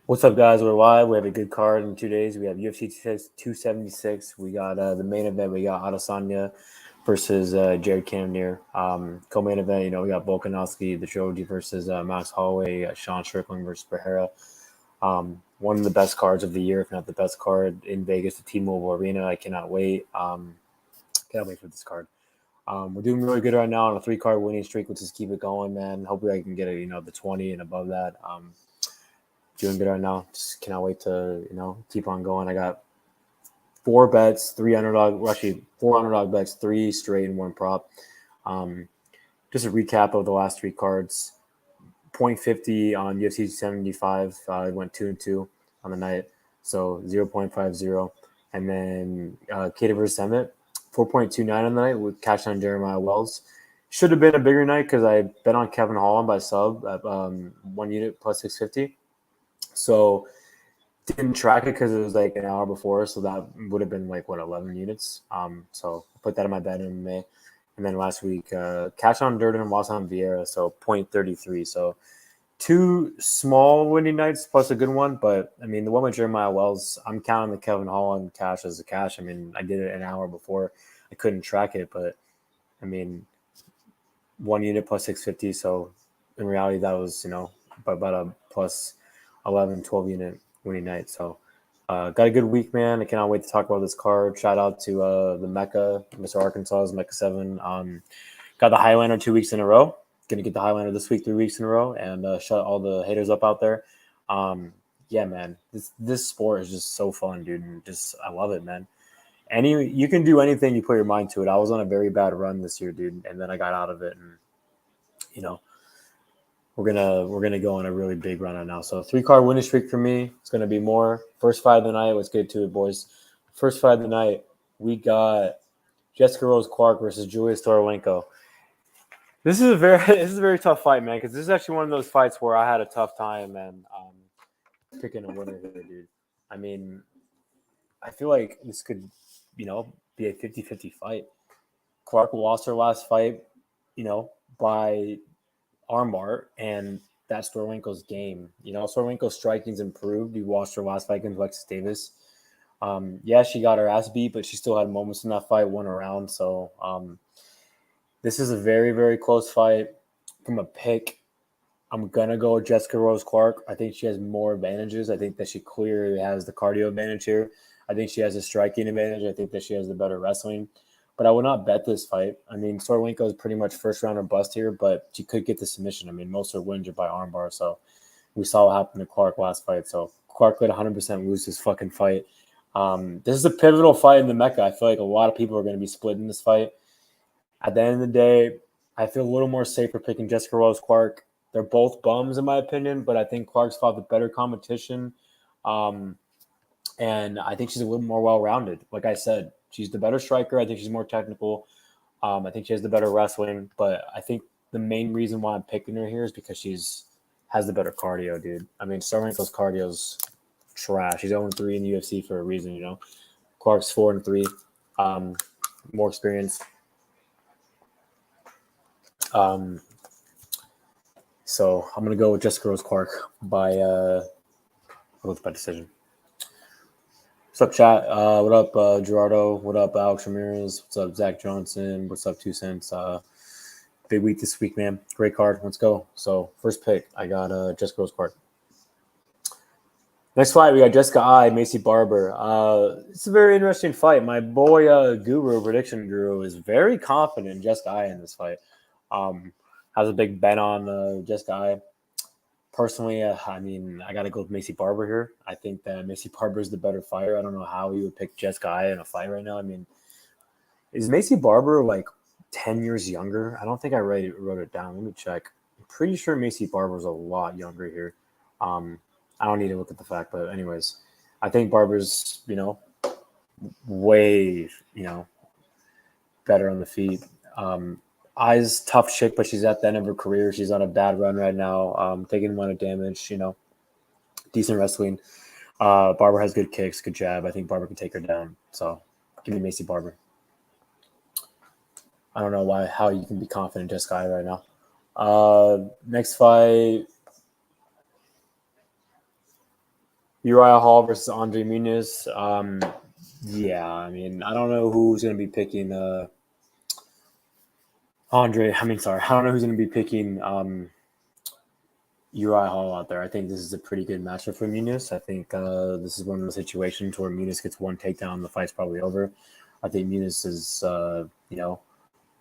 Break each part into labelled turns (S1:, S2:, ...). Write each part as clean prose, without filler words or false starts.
S1: What's up, guys? We're live. We have a good card in 2 days. We have UFC 276. We got the main event. We got Adesanya versus Jared Cannonier. Co-main event, we got Volkanovski, the trilogy versus Max Holloway, Sean Strickland versus Pereira. One of the best cards of the year, if not the best card in Vegas, the T-Mobile Arena. I cannot wait. Cannot wait for this card. We're doing really good right now on a 3-card winning streak. Let's just keep it going, man. Hopefully I can get it, the 20 and above that. Doing good right now. Just cannot wait to, keep on going. I got 4 bets, 3 underdog, well, actually 4 underdog bets, 3 straight and 1 prop. Just a recap of the last 3 cards. 0.50 on UFC 75. I went 2-2 on the night, so 0.50. And then Kata versus Emmett, 4.29 on the night with cash on Jeremiah Wells. Should have been a bigger night because I bet on Kevin Holland by sub at 1 unit plus 650. So didn't track it because it was like an hour before, so that would have been 11 units. So I put that in my bet in May. And then last week, cash on Durden and Wasan Vieira, so 0.33. So 2 small winning nights plus a good one. But, the one with Jeremiah Wells, I'm counting the Kevin Holland cash as a cash. I did it an hour before. I couldn't track it, but, 1 unit plus 650. So in reality, that was, about a plus 11, 12 unit winning night. So got a good week, man. I cannot wait to talk about this card. Shout out to the Mecca, Mr. Arkansas's Mecca 7. Got the Highlander 2 weeks in a row. Gonna get the Highlander this week 3 weeks in a row, and shut all the haters up out there. Yeah, man, this sport is just so fun, dude. And I love it, man. You can do anything you put your mind to it. I was on a very bad run this year, dude, and then I got out of it, and we're gonna go on a really big run right now. So 3-card winning streak for me. It's gonna be more. First fight of the night. Let's get to it, boys. First fight of the night. We got Jessica Rose Clark versus Julia Stoilarenko. This is a very tough fight, man. Because this is actually one of those fights where I had a tough time, man. Picking a winner here, dude. I feel like this could, be a 50-50 fight. Clark lost her last fight, by armbar, and that's Stoilarenko's game. Stoilarenko's striking's improved. You watched her last fight against Alexis Davis. Yeah, she got her ass beat, but she still had moments in that fight, won a round. So this is a very, very close fight. From a pick, I'm going to go with Jessica Rose Clark. I think she has more advantages. I think that she clearly has the cardio advantage here. I think she has a striking advantage. I think that she has the better wrestling. But I would not bet this fight. Stoilarenko is pretty much first round or bust here, but she could get the submission. Most of her wins are by armbar. So we saw what happened to Clark last fight. So Clark could 100% lose this fucking fight. This is a pivotal fight in the Mecca. I feel like a lot of people are going to be split in this fight. At the end of the day, I feel a little more safer picking Jessica Rose Clark. They're both bums in my opinion, but I think Clark's fought the better competition. And I think she's a little more well-rounded. Like I said, she's the better striker. I think she's more technical. I think she has the better wrestling. But I think the main reason why I'm picking her here is because has the better cardio, dude. Stoilarenko's cardio's trash. She's 0-3 in the UFC for a reason, Clark's 4-3. More experience. So I'm going to go with Jessica Rose Clark by decision. What's up, chat? What up, Gerardo? What up, Alex Ramirez? What's up, Zach Johnson? What's up, 2 Cents? Big week this week, man. Great card. Let's go. So first pick, I got Jessica Rose Clark. Next fight, we got Jessica I, Macy Barber. It's a very interesting fight. My boy Prediction Guru, is very confident in Jessica I in this fight. Has a big bet on Jessica I. Personally, I got to go with Macy Barber here. I think that Macy Barber is the better fighter. I don't know how he would pick Jessica I in a fight right now. Is Macy Barber 10 years younger? I don't think I wrote it down. Let me check. I'm pretty sure Macy Barber's a lot younger here. I don't need to look at the fact, but anyways, I think Barber's, way, better on the feet. I's tough chick, but she's at the end of her career. She's on a bad run right now. Taking a lot of damage, decent wrestling. Barber has good kicks, good jab. I think Barber can take her down. So give me Macy Barber. I don't know how you can be confident in Jessica I right now. Next fight, Uriah Hall versus Andre Muniz. Yeah, I mean, I don't know who's going to be picking Andre. I mean, sorry, I don't know who's going to be picking Uriah Hall out there. I think this is a pretty good matchup for Munoz. I think this is one of those situations where Munoz gets one takedown, the fight's probably over. I think Munoz is,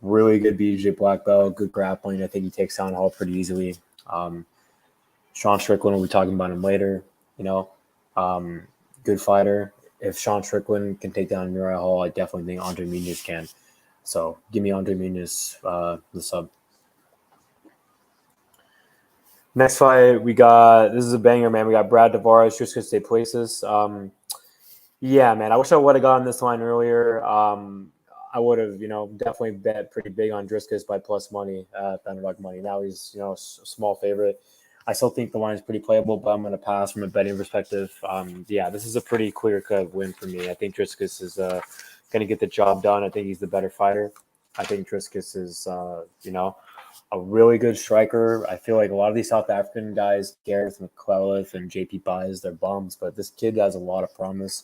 S1: really good BJJ black belt, good grappling. I think he takes down Hall pretty easily. Sean Strickland, we'll be talking about him later. Good fighter. If Sean Strickland can take down Uriah Hall, I definitely think Andre Munoz can. So give me Andre Munoz, the sub. Next fight, this is a banger, man. We got Brad Tavares, Dricus de Plessis. Yeah, man, I wish I would have gotten this line earlier. I would have, definitely bet pretty big on Dricus by plus money, underdog money. Now he's, a small favorite. I still think the line is pretty playable, but I'm going to pass from a betting perspective. This is a pretty clear-cut win for me. I think Dricus is going to get the job done. I think he's the better fighter. I think Dricus is, a really good striker. I feel like a lot of these South African guys, Gareth McClellan and JP Baez, they're bums, but this kid has a lot of promise.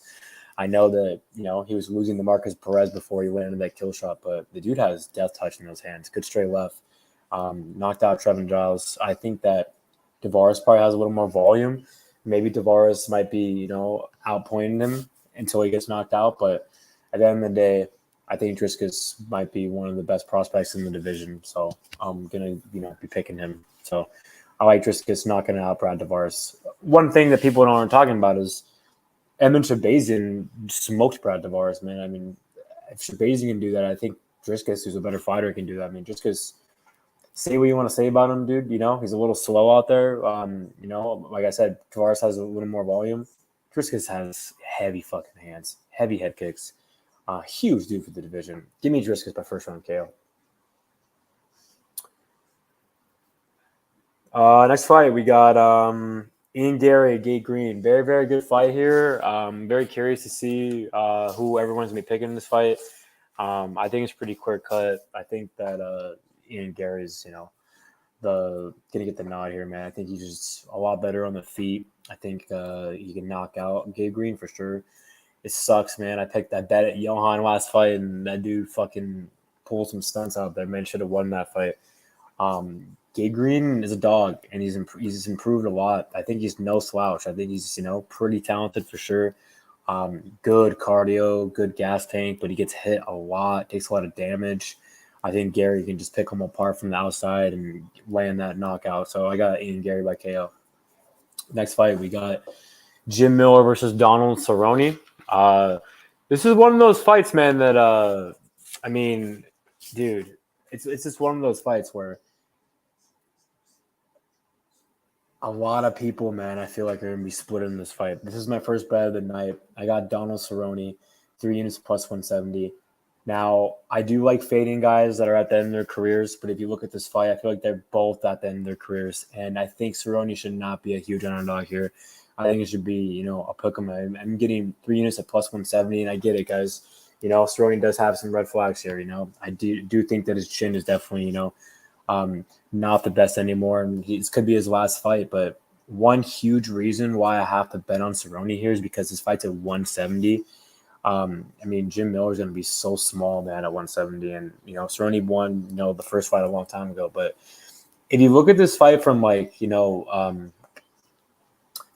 S1: I know that, he was losing to Marcus Perez before he went into that kill shot, but the dude has death touch in those hands. Good straight left. Knocked out Trevin Giles. I think that Tavares probably has a little more volume. Maybe Tavares might be, outpointing him until he gets knocked out, but at the end of the day, I think Dricus might be one of the best prospects in the division, so I'm going to, be picking him. So I like Dricus knocking out Brad Tavares. One thing that people aren't talking about is Edmund Shabazian smoked Brad Tavares, man. I mean, if Shabazian can do that, I think Dricus, who's a better fighter, can do that. I mean, Dricus, say what you want to say about him, dude. He's a little slow out there. Like I said, Tavares has a little more volume. Dricus has heavy fucking hands, heavy head kicks. Huge dude for the division. Give me Dricus by first round KO. Next fight, we got Ian Garry, Gate Green. Very, very good fight here. Very curious to see who everyone's going to be picking in this fight. I think it's pretty clear cut. I think that Ian Gary's, going to get the nod here, man. I think he's just a lot better on the feet. I think he can knock out Gate Green for sure. It sucks, man. I bet at Johan last fight, and that dude fucking pulled some stunts out there. Man, should have won that fight. Gabe Green is a dog, and he's improved a lot. I think he's no slouch. I think he's, pretty talented for sure. Good cardio, good gas tank, but he gets hit a lot, takes a lot of damage. I think Garry can just pick him apart from the outside and land that knockout. So I got Ian Garry by KO. Next fight, we got Jim Miller versus Donald Cerrone. This is one of those fights, man, that dude, it's just one of those fights where a lot of people, man, I feel like are gonna be split in this fight. This is my first bet of the night. I got Donald Cerrone, 3 units plus 170. Now, I do like fading guys that are at the end of their careers, but if you look at this fight, I feel like they're both at the end of their careers, and I think Cerrone should not be a huge underdog here. I think it should be, a pick 'em. I'm getting 3 units at plus 170, and I get it, guys. Cerrone does have some red flags here. I do think that his chin is definitely, not the best anymore, and this could be his last fight. But one huge reason why I have to bet on Cerrone here is because his fight's at 170. Jim Miller's going to be so small, man, at 170, and Cerrone won, the first fight a long time ago. But if you look at this fight from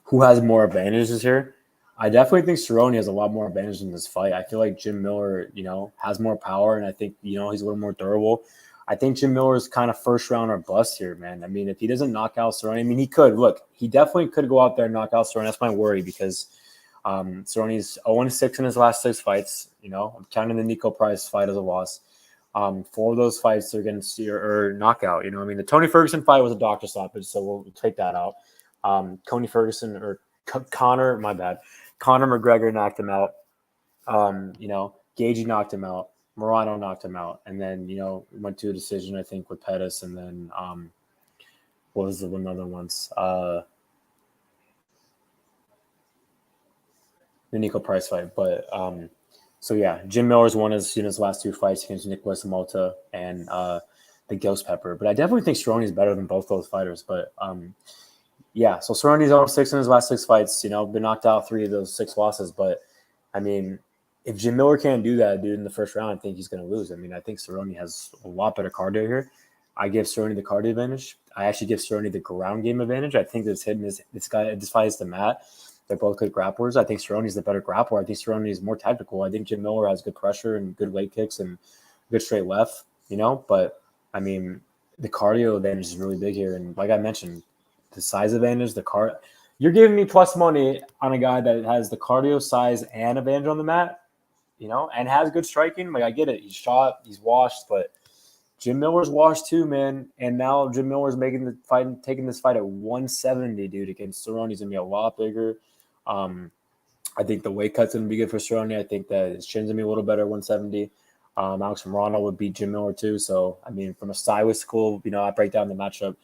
S1: who has more advantages here, I definitely think Cerrone has a lot more advantage in this fight. I feel like Jim Miller, has more power, and I think, he's a little more durable. I think Jim Miller is kind of first round or bust here, man. If he doesn't knock out Cerrone, he could. Look, he definitely could go out there and knock out Cerrone. That's my worry because Cerrone's 0-6 in his last 6 fights. I'm counting the Nico Price fight as a loss. 4 of those fights are going to see or knockout. The Tony Ferguson fight was a doctor stoppage, so we'll take that out. Conor McGregor knocked him out. Gagey knocked him out. Morano knocked him out, and then went to a decision, I think, with Pettis, and then what was the another ones? The Nico Price fight, but Jim Miller's won his last 2 fights against Nicholas Mota and the Ghost Pepper, but I definitely think Cerrone is better than both those fighters. But Yeah, so Cerrone's 0-6 in his last 6 fights. Been knocked out 3 of those 6 losses. But I mean, if Jim Miller can't do that, dude, in the first round, I think he's going to lose. I mean, I think Cerrone has a lot better cardio here. I give Cerrone the cardio advantage. I actually give Cerrone the ground game advantage. I think this fight is the mat. They're both good grapplers. I think Cerrone's the better grappler. I think Cerrone is more tactical. I think Jim Miller has good pressure and good leg kicks and good straight left. But I mean, the cardio advantage is really big here. And like I mentioned, the size advantage, you're giving me plus money on a guy that has the cardio, size, and advantage on the mat, and has good striking. Like, I get it. He's shot, he's washed, but Jim Miller's washed too, man. And now Jim Miller's taking this fight at 170, dude, against Cerrone. He's going to be a lot bigger. I think the weight cut's going to be good for Cerrone. I think that his chin's going to be a little better at 170. Alex Morano would beat Jim Miller too. So, I mean, from a stylistical, I break down the matchup.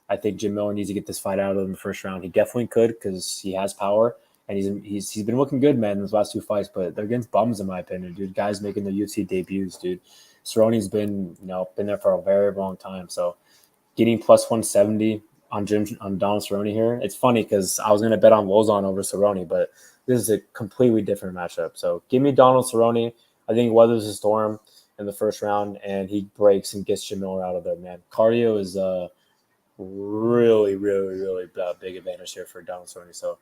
S1: I think Jim Miller needs to get this fight out of him in the first round. He definitely could because he has power, and he's been looking good, man, in his last 2 fights. But they're against bums, in my opinion, dude. Guys making their UFC debuts, dude. Cerrone's been there for a very long time. So getting plus 170 on Donald Cerrone here, it's funny because I was going to bet on Lozon over Cerrone, but this is a completely different matchup. So give me Donald Cerrone. I think he weathers the storm in the first round, and he breaks and gets Jim Miller out of there, man. Cardio is really, really, really big advantage here for Donald Cerrone. So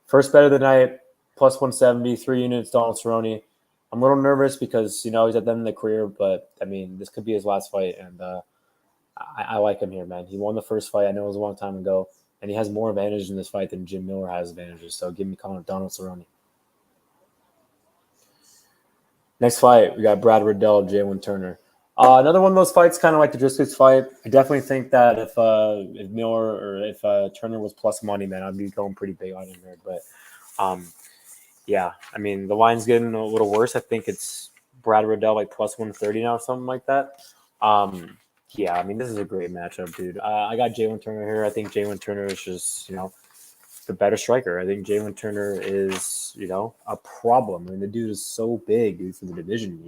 S1: first bet of the night, plus 170, 3 units, Donald Cerrone. I'm a little nervous because, he's at the end of the career, but, I mean, this could be his last fight, and I like him here, man. He won the first fight. I know it was a long time ago, and he has more advantage in this fight than Jim Miller has advantages. So give me Donald Cerrone. Next fight, we got Brad Riddell, Jalen Turner. Another one of those fights, kind of like the Driscoll's fight. I definitely think that if Miller or if Turner was plus money, man, I'd be going pretty big on him here. But, yeah, I mean, the line's getting a little worse. I think it's Brad Riddell like plus 130 now, something like that. Yeah, I mean, this is a great matchup, dude. I got Jalen Turner here. I think Jalen Turner is just, the better striker. I think Jalen Turner is, a problem. I mean, the dude is so big, dude, for the division.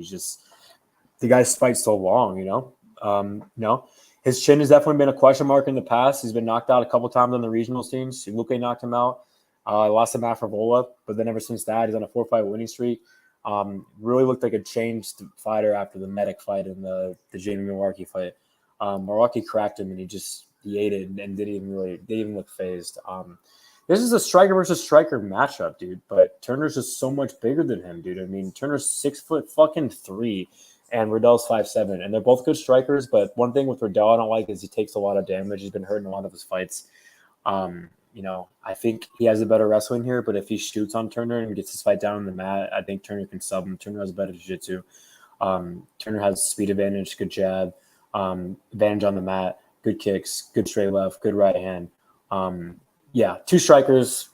S1: The guy's fight so long, his chin has definitely been a question mark in the past. He's been knocked out a couple times on the regional scenes. Luke knocked him out. Lost him after Vola, but then ever since that, he's on a 4-fight winning streak. Really looked like a changed fighter after the Medic fight and the Jamie Milwaukee fight. Milwaukee cracked him, and he ate it and didn't even look phased. This is a striker versus striker matchup, dude. But Turner's just so much bigger than him, dude. I mean, Turner's 6'3", and Riddell's 5'7", and they're both good strikers. But one thing with Riddell I don't like is he takes a lot of damage. He's been hurt in a lot of his fights. I think he has a better wrestling here, but if he shoots on Turner and gets his fight down on the mat, I think Turner can sub him. Turner has better jiu-jitsu. Turner has speed advantage, good jab, advantage on the mat, good kicks, good straight left, good right hand. Yeah, 2 strikers,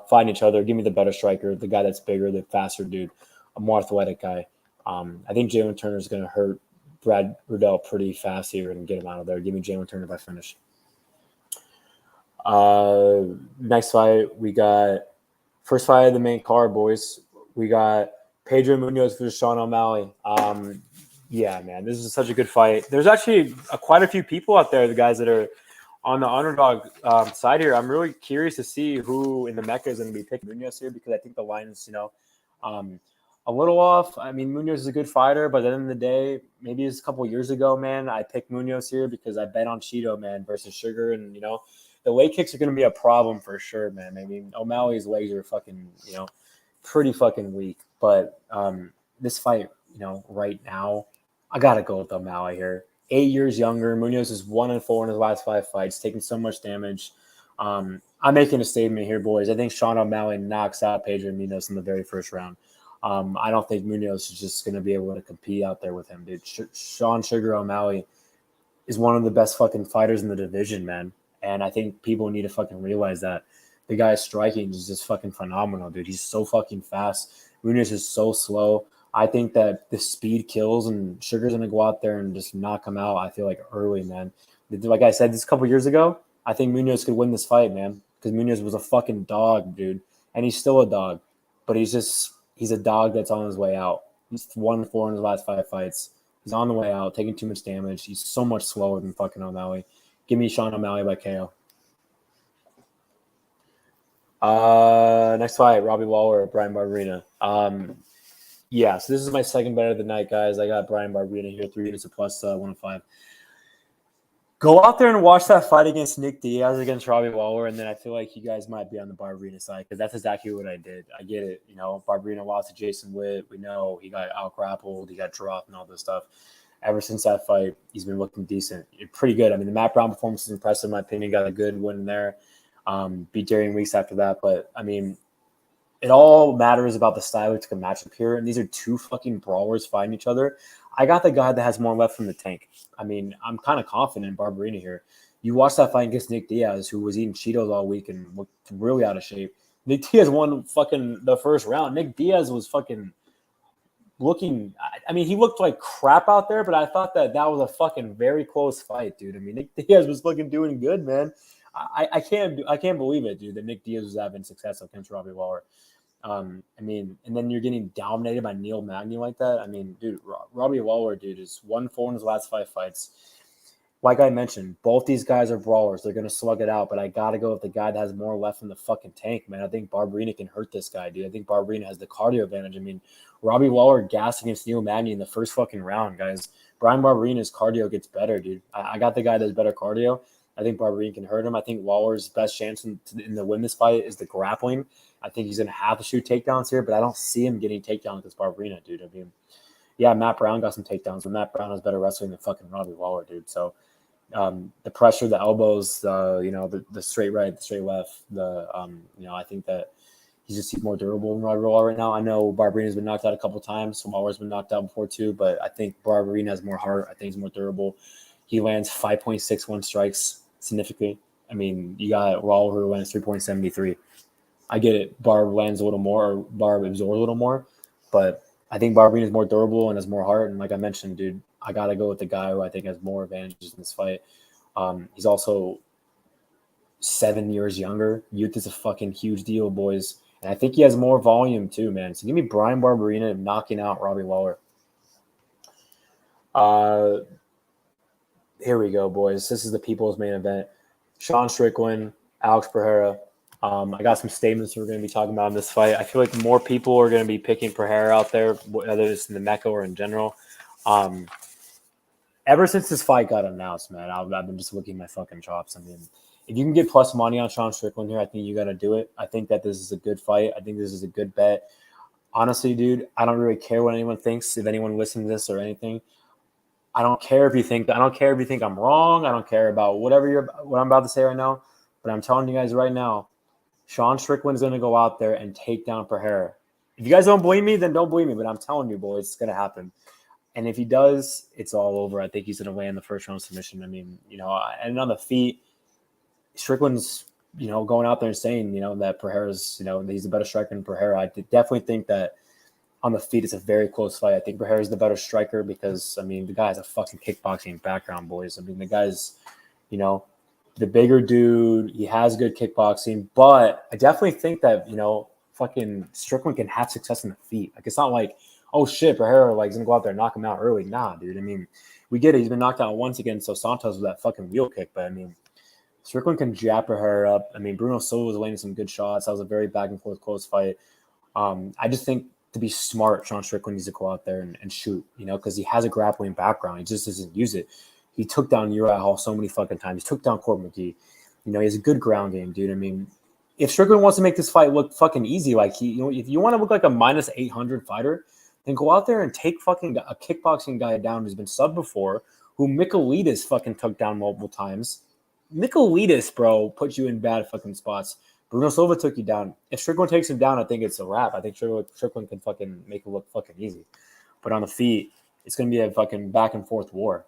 S1: fighting each other. Give me the better striker, the guy that's bigger, the faster dude, a more athletic guy. I think Jalen Turner is going to hurt Brad Riddell pretty fast here and get him out of there. Give me Jalen Turner by finish. Next fight, we got first fight of the main card, boys. We got Pedro Munoz versus Sean O'Malley. Yeah, man, this is such a good fight. There's actually quite a few people out there, the guys that are on the underdog side here. I'm really curious to see who in the Mecca is going to be picking Munoz here because I think the line is, a little off. I mean, Munoz is a good fighter, but at the end of the day, maybe it's a couple years ago, man, I picked Munoz here because I bet on Cheeto, man, versus Sugar, and, the leg kicks are going to be a problem for sure, man. I mean, O'Malley's legs are fucking, pretty fucking weak. But this fight, right now, I got to go with O'Malley here. 8 years younger. Munoz is 1-4 in his last 5 fights, taking so much damage. I'm making a statement here, boys. I think Sean O'Malley knocks out Pedro Munoz in the very first round. I don't think Munoz is just going to be able to compete out there with him, dude. Sean Sugar O'Malley is one of the best fucking fighters in the division, man. And I think people need to fucking realize that the guy's striking is just fucking phenomenal, dude. He's so fucking fast. Munoz is so slow. I think that the speed kills, and Sugar's going to go out there and just knock him out, I feel like, early, man. Like I said, this a couple years ago, I think Munoz could win this fight, man, because Munoz was a fucking dog, dude. And he's still a dog. But he's a dog that's on his way out. He's 1-4 in his last 5 fights. He's on the way out, taking too much damage. He's so much slower than fucking O'Malley. Give me Sean O'Malley by KO. Next fight, Robbie Lawler or Brian Barbarena. Yeah, so this is my second bet of the night, guys. I got Brian Barbarena here, 3 units of plus 105. Go out there and watch that fight against Nick Diaz against Robbie Lawler, and then I feel like you guys might be on the Barbarena side because that's exactly what I did. I get it. Barbarena lost to Jason Witt. We know he got out-grappled, he got dropped and all this stuff. Ever since that fight, he's been looking decent. Pretty good. I mean, the Matt Brown performance is impressive, in my opinion. Got a good win there. Beat Darian Weeks after that. But, I mean, it all matters about the stylistic matchup here. And these are two fucking brawlers fighting each other. I got the guy that has more left from the tank. I mean, I'm kind of confident in Barbarena here. You watch that fight against Nick Diaz, who was eating Cheetos all week and looked really out of shape. Nick Diaz won fucking the first round. Nick Diaz was fucking looking – I mean, he looked like crap out there, but I thought that was a fucking very close fight, dude. I mean, Nick Diaz was doing good, man. I can't believe it, dude, that Nick Diaz was having success against Robbie Lawler. I mean, and then you're getting dominated by Neil Magny like that. I mean, dude, Robbie Lawler, dude, is 1-4 in his last 5 fights. Like I mentioned, both these guys are brawlers. They're going to slug it out, but I got to go with the guy that has more left in the fucking tank, man. I think Barbarena can hurt this guy, dude. I think Barbarena has the cardio advantage. I mean, Robbie Lawler gassed against Neil Magny in the first fucking round, guys. Brian Barberena's cardio gets better, dude. I got the guy that's better cardio. I think Barbarena can hurt him. I think Lawler's best chance in the win this fight is the grappling. I think he's going to have to shoot takedowns here, but I don't see him getting takedowns against Barbarena, dude. I mean, yeah, Matt Brown got some takedowns, but Matt Brown has better wrestling than fucking Robbie Lawler, dude. So the pressure, the elbows, the straight right, the straight left, I think that he's more durable than Robbie Lawler right now. I know Barbarena's been knocked out a couple times, so Lawler's been knocked out before too, but I think Barbarena has more heart. I think he's more durable. He lands 5.61 strikes significantly. I mean, you got Lawler who lands 3.73. I get it. Barb lands a little more, or Barb absorbs a little more, but I think Barbarena is more durable and has more heart. And like I mentioned, dude, I got to go with the guy who I think has more advantages in this fight. He's also 7 years younger. Youth is a fucking huge deal, boys. And I think he has more volume too, man. So give me Brian Barbarena knocking out Robbie Lawler. Here we go, boys. This is the people's main event. Sean Strickland, Alex Pereira. I got some statements we're going to be talking about in this fight. I feel like more people are going to be picking Pereira out there, whether it's in the Mecca or in general. Ever since this fight got announced, man, I've been just licking my fucking chops. I mean, if you can get plus money on Sean Strickland here, I think you got to do it. I think that this is a good fight. I think this is a good bet. Honestly, dude, I don't really care what anyone thinks. If anyone listens to this or anything, I don't care if you think I'm wrong. I don't care about what I'm about to say right now. But I'm telling you guys right now, Sean Strickland is going to go out there and take down Pereira. If you guys don't believe me, then don't believe me. But I'm telling you, boys, it's going to happen. And if he does, it's all over. I think he's going to land the first round submission. I mean, and on the feet, Strickland's, going out there and saying, that Pereira's, he's a better striker than Pereira. I definitely think that on the feet, it's a very close fight. I think Pereira's the better striker because, I mean, the guy has a fucking kickboxing background, boys. I mean, the guy's, the bigger dude. He has good kickboxing. But I definitely think that, fucking Strickland can have success in the feet. Like, it's not like, oh, shit, Pereira, like, is going to go out there and knock him out early. Nah, dude. I mean, we get it. He's been knocked out once against Dos Santos with that fucking wheel kick. But, I mean, Strickland can jab Pereira up. I mean, Bruno Silva was landing some good shots. That was a very back-and-forth close fight. I just think to be smart, Sean Strickland needs to go out there and shoot, because he has a grappling background. He just doesn't use it. He took down Uriah so many fucking times. He took down Court McGee. He has a good ground game, dude. I mean, if Strickland wants to make this fight look fucking easy, like if you want to look like a minus 800 fighter, then go out there and take fucking a kickboxing guy down who's been subbed before, who Michailidis fucking took down multiple times. Michailidis, bro, put you in bad fucking spots. Bruno Silva took you down. If Strickland takes him down, I think it's a wrap. I think Strickland can fucking make it look fucking easy. But on the feet, it's going to be a fucking back and forth war,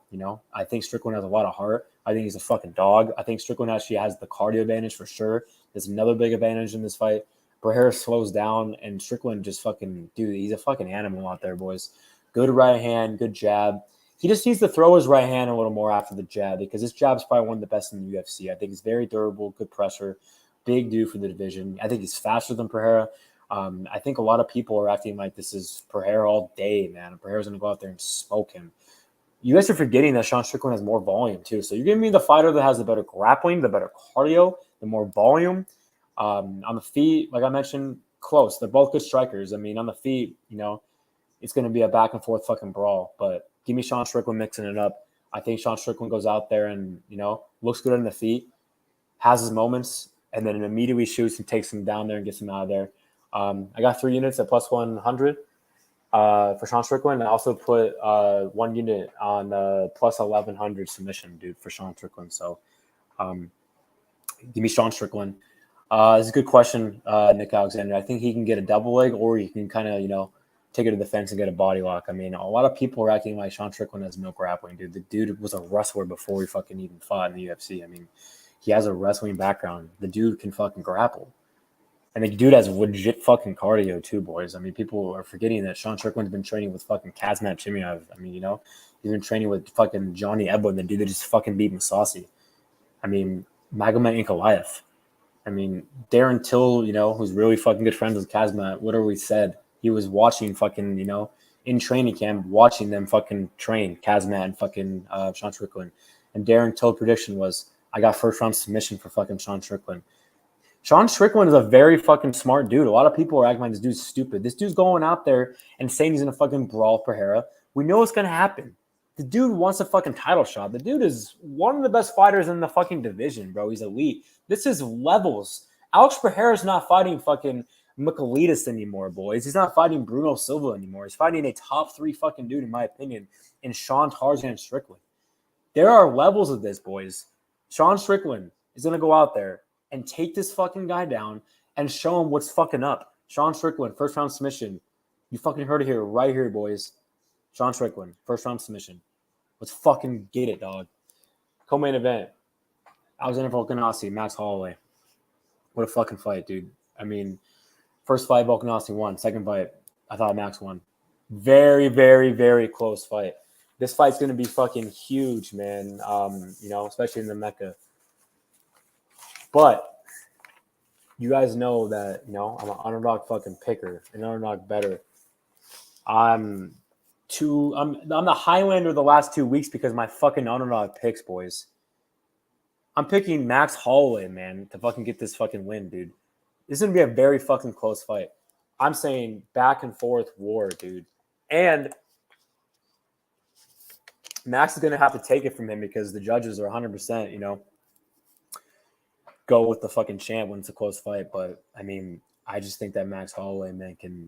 S1: I think Strickland has a lot of heart. I think he's a fucking dog. I think Strickland actually has the cardio advantage for sure. There's another big advantage in this fight. Pereira slows down, and Strickland just fucking, dude, he's a fucking animal out there, boys. Good right hand, good jab. He just needs to throw his right hand a little more after the jab because his jab's probably one of the best in the UFC. I think he's very durable, good pressure, big dude for the division. I think he's faster than Pereira. I think a lot of people are acting like this is Pereira all day, man. Pereira's going to go out there and smoke him. You guys are forgetting that Sean Strickland has more volume, too. So you're giving me the fighter that has the better grappling, the better cardio, the more volume. On the feet, like I mentioned, close. They're both good strikers. I mean, on the feet, it's going to be a back and forth fucking brawl. But give me Sean Strickland mixing it up. I think Sean Strickland goes out there and, looks good on the feet, has his moments, and then immediately shoots and takes him down there and gets him out of there. I got 3 units at plus 100 for Sean Strickland. I also put 1 unit on plus 1100 submission, dude, for Sean Strickland. So give me Sean Strickland. It's a good question, Nick Alexander. I think he can get a double leg, or he can kind of, take it to the fence and get a body lock. I mean, a lot of people are acting like Sean Strickland has no grappling, dude. The dude was a wrestler before he fucking even fought in the UFC. I mean, he has a wrestling background. The dude can fucking grapple. And the dude has legit fucking cardio too, boys. I mean, people are forgetting that Sean Strickland's been training with fucking Kazmat Chimaev. I mean, he's been training with fucking Johnny Eblen, the dude that just fucking beat Macy. I mean, Magomed Ankalaev. I mean, Darren Till, who's really fucking good friends with Kazmat, literally said he was watching fucking, in training camp, watching them fucking train Kazmat and fucking Sean Strickland. And Darren Till's prediction was, I got first round submission for fucking Sean Strickland. Sean Strickland is a very fucking smart dude. A lot of people are acting like this dude's stupid. This dude's going out there and saying he's going to fucking brawl Pereira. We know what's going to happen. The dude wants a fucking title shot. The dude is one of the best fighters in the fucking division, bro. He's elite. This is levels. Alex Pereira's not fighting fucking Michailidis anymore, boys. He's not fighting Bruno Silva anymore. He's fighting a top 3 fucking dude, in my opinion, in Sean Tarzan Strickland. There are levels of this, boys. Sean Strickland is going to go out there and take this fucking guy down and show him what's fucking up. Sean Strickland, first round submission. You fucking heard it here, right here, boys. Sean Strickland, first round submission. Let's fucking get it, dog. Co-main event. Alexander Volkanovski, Max Holloway. What a fucking fight, dude. I mean, first fight, Volkanovski won. Second fight, I thought Max won. Very, very, very close fight. This fight's going to be fucking huge, man, especially in the Mecca. But you guys know that, I'm an underdog fucking picker, an underdog better. I'm the Highlander the last 2 weeks because my fucking underdog picks, boys. I'm picking Max Holloway, man, to fucking get this fucking win, dude. This is going to be a very fucking close fight. I'm saying back and forth war, dude. And Max is going to have to take it from him because the judges are 100%, go with the fucking champ when it's a close fight. But, I mean, I just think that Max Holloway, man, can,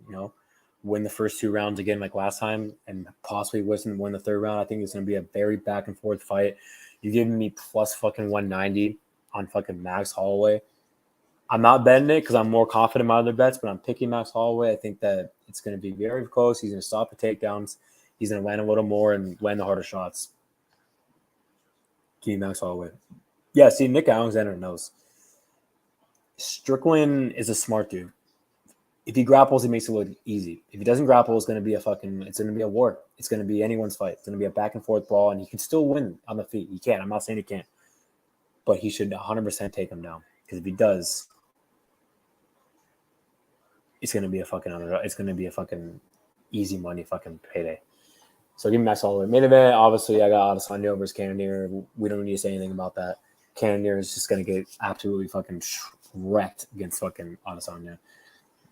S1: win the first 2 rounds again like last time and possibly win the third round. I think it's going to be a very back and forth fight. You're giving me plus fucking 190 on fucking Max Holloway. I'm not betting it because I'm more confident in my other bets, but I'm picking Max Holloway. I think that it's going to be very close. He's going to stop the takedowns. He's going to land a little more and land the harder shots. Give me Max Holloway. Yeah, see, Nick Alexander knows. Strickland is a smart dude. If he grapples, he makes it look easy. If he doesn't grapple, it's going to be it's going to be a war. It's going to be anyone's fight. It's going to be a back and forth brawl, and he can still win on the feet. He can. I'm not saying he can't. But he should 100% take him down. Because if he does, it's going to be a fucking it's going to be a fucking easy money fucking payday. So give me Max Holloway. Main event, obviously, I got Adesanya versus Cannonier. We don't need to say anything about that. Cannonier is just going to get absolutely fucking wrecked against fucking Adesanya.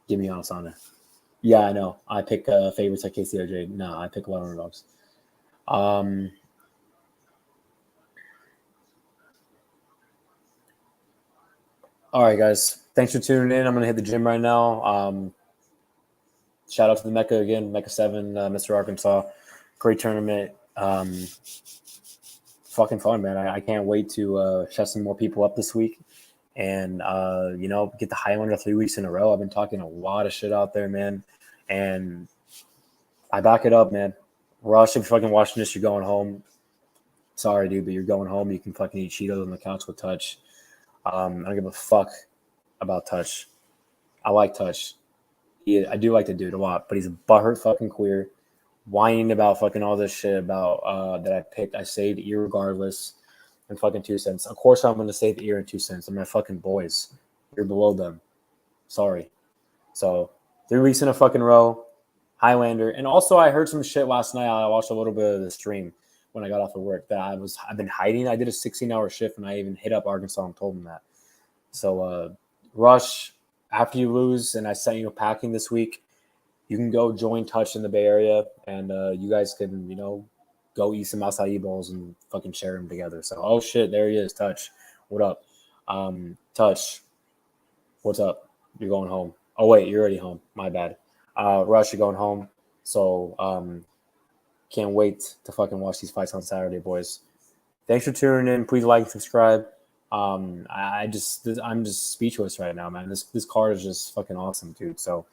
S1: Give me Adesanya. Yeah, I know. I pick favorites like KCOJ. No, I pick a lot of underdogs. All right, guys. Thanks for tuning in. I'm going to hit the gym right now. Shout out to the Mecca again, Mecca 7, Mr. Arkansas. Great tournament. Fucking fun, man. I can't wait to shut some more people up this week. And, get the Highlander 3 weeks in a row. I've been talking a lot of shit out there, man. And I back it up, man. Rush, if you're fucking watching this, you're going home. Sorry, dude, but you're going home. You can fucking eat Cheetos on the couch with Touch. I don't give a fuck about Touch. I like Touch. I do like the dude a lot, but he's a butthurt fucking queer, whining about fucking all this shit about that I picked. I saved irregardless. And fucking 2 cents. Of course, I'm going to save the ear in 2 cents. I'm my fucking boys. You're below them. Sorry. So 3 weeks in a fucking row, Highlander. And also, I heard some shit last night. I watched a little bit of the stream when I got off of work that I've been hiding. I did a 16-hour shift, and I even hit up Arkansas and told them that. So Rush, after you lose and I sent you packing this week, you can go join Touch in the Bay Area, and you guys can, go eat some acai bowls and fucking share them together. So, oh shit, there he is, Touch. What up? Touch, what's up? You're going home. Oh wait, you're already home. My bad. Rush, you're going home. So, can't wait to fucking watch these fights on Saturday, boys. Thanks for tuning in. Please like and subscribe. I'm just speechless right now, man. This card is just fucking awesome, dude. So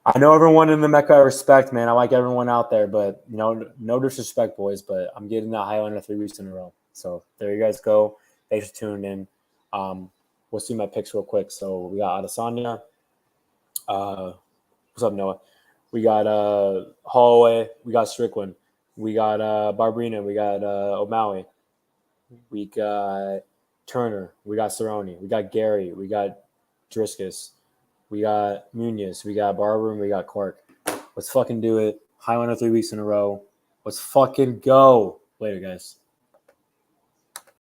S1: I know everyone in the Mecca I respect, man. I like everyone out there, but no disrespect, boys. But I'm getting that Highlander 3 weeks in a row. So there you guys go. Thanks for tuning in. We'll see my picks real quick. So we got Adesanya. What's up, Noah? We got Holloway. We got Strickland. We got Barbarena. We got O'Malley. We got Turner. We got Cerrone. We got Garry. We got Driscus. We got Munoz. We got Barber. And we got Clark. Let's fucking do it. Highlander 3 weeks in a row. Let's fucking go. Later, guys.